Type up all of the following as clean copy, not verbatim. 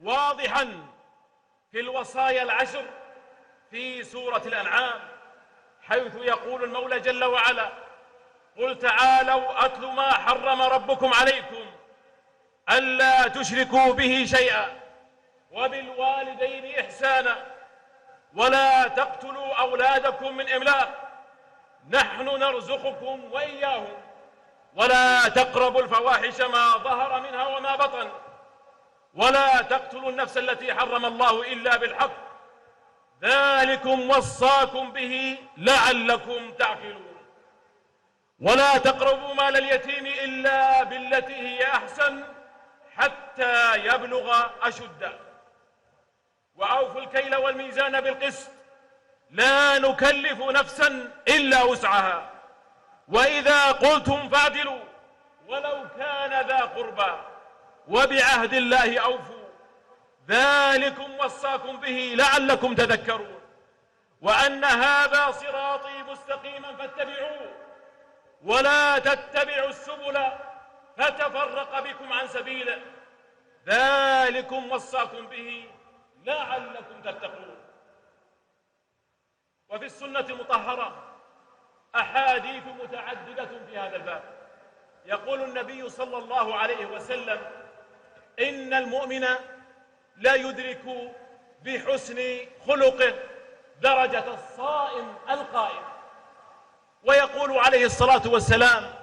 واضحا في الوصايا العشر في سورة الأنعام، حيث يقول المولى جل وعلا: قل تعالوا أتل ما حرم ربكم عليكم ألا تشركوا به شيئا وبالوالدين إحسانا ولا تقتلوا أولادكم من إملاق نحن نرزقكم وإياهم ولا تقربوا الفواحش ما ظهر منها وما بطن ولا تقتلوا النفس التي حرم الله إلا بالحق ذلكم وصاكم به لعلكم تعقلون ولا تقربوا مال اليتيم إلا بالتي هي أحسن حتى يبلغ أشده وأوفوا الكيل والميزان بالقسط لا نكلف نفسا إلا وسعها وإذا قلتم فاعدلوا ولو كان ذا قربى وبعهد الله أوفوا ذلكم وصاكم به لعلكم تذكرون وأن هذا صراطي مستقيما فاتبعوه ولا تتبعوا السبل فتفرق بكم عن سبيله ذلكم وصاكم به لعلكم تتقون. وفي السنة المطهرة أحاديث متعددة في هذا الباب. يقول النبي صلى الله عليه وسلم: إن المؤمن لا يدرك بحسن خلقه درجة الصائم القائم. ويقول عليه الصلاة والسلام: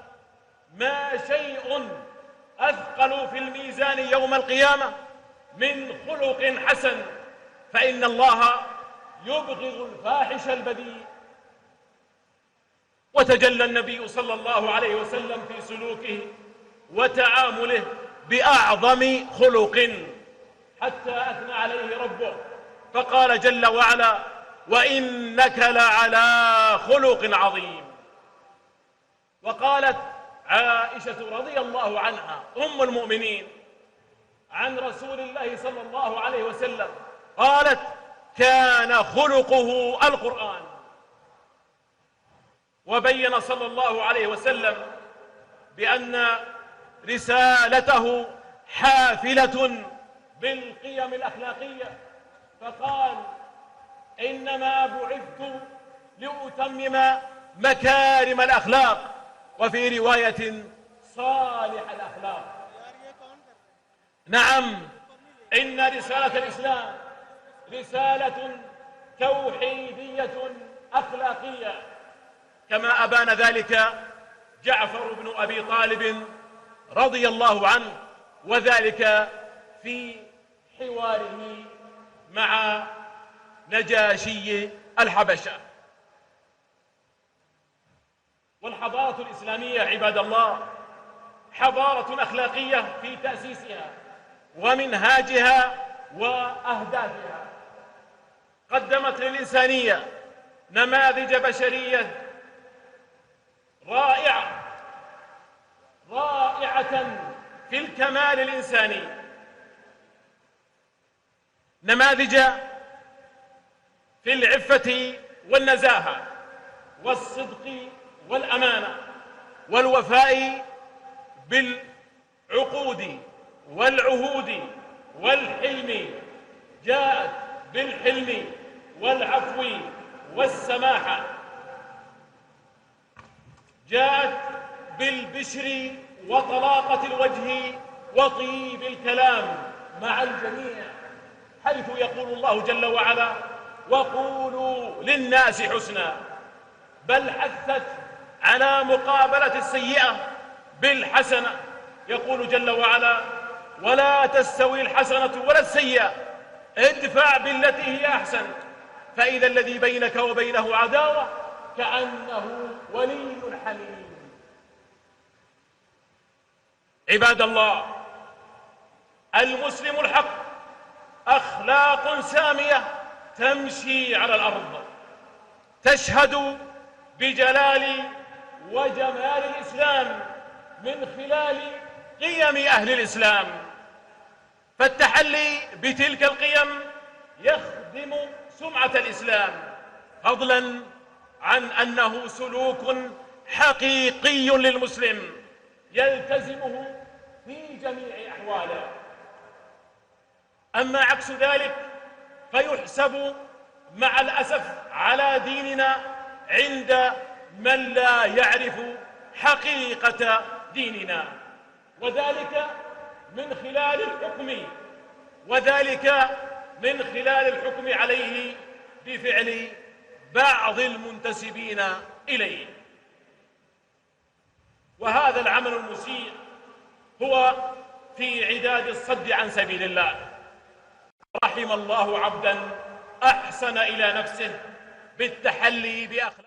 ما شيء أثقل في الميزان يوم القيامة من خلق حسن فإن الله يبغض الفاحش البذيء. وتجلى النبي صلى الله عليه وسلم في سلوكه وتعامله بأعظم خلق حتى أثنى عليه ربه فقال جل وعلا: وإنك لعلى خلق عظيم. وقالت عائشة رضي الله عنها أم المؤمنين عن رسول الله صلى الله عليه وسلم قالت: كان خلقه القرآن. وبين صلى الله عليه وسلم بأن رسالته حافلة بالقيم الأخلاقية فقال: إنما بعثت لأتمم مكارم الأخلاق، وفي رواية صالح الأخلاق. نعم، إن رسالة الإسلام رسالة توحيدية أخلاقية كما أبان ذلك جعفر بن أبي طالب رضي الله عنه، وذلك في حواره مع نجاشي الحبشة. والحضارة الإسلامية عباد الله حضارة أخلاقية في تأسيسها ومنهاجها وأهدافها. قدمت للإنسانية نماذج بشرية رائعة في الكمال الإنساني، نماذج في العفة والنزاهة والصدق والأمانة والوفاء بالعقود والعهود والحلم. جاءت بالحلم والعفو والسماحة، جاءت بالبشر وطلاقة الوجه وطيب الكلام مع الجميع، حيث يقول الله جل وعلا: وقولوا للناس حسنا. بل حثت على مقابلة السيئة بالحسنة، يقول جل وعلا: ولا تستوي الحسنة ولا السيئة ادفع بالتي هي أحسن فإذا الذي بينك وبينه عداوة كأنه ولي حميم. عباد الله، المسلم الحق أخلاق سامية تمشي على الأرض تشهد بجلال وجمال الإسلام من خلال قيم أهل الإسلام، فالتحلي بتلك القيم يخدم سمعة الإسلام، فضلا عن أنه سلوك حقيقي للمسلم يلتزمه في جميع أحواله. أما عكس ذلك فيحسب مع الأسف على ديننا عند من لا يعرف حقيقة ديننا، وذلك من خلال الحكم عليه بفعل بعض المنتسبين إليه. وهذا العمل المسيء هو في عداد الصد عن سبيل الله. رحم الله عبدا أحسن إلى نفسه بالتحلي بأخلاق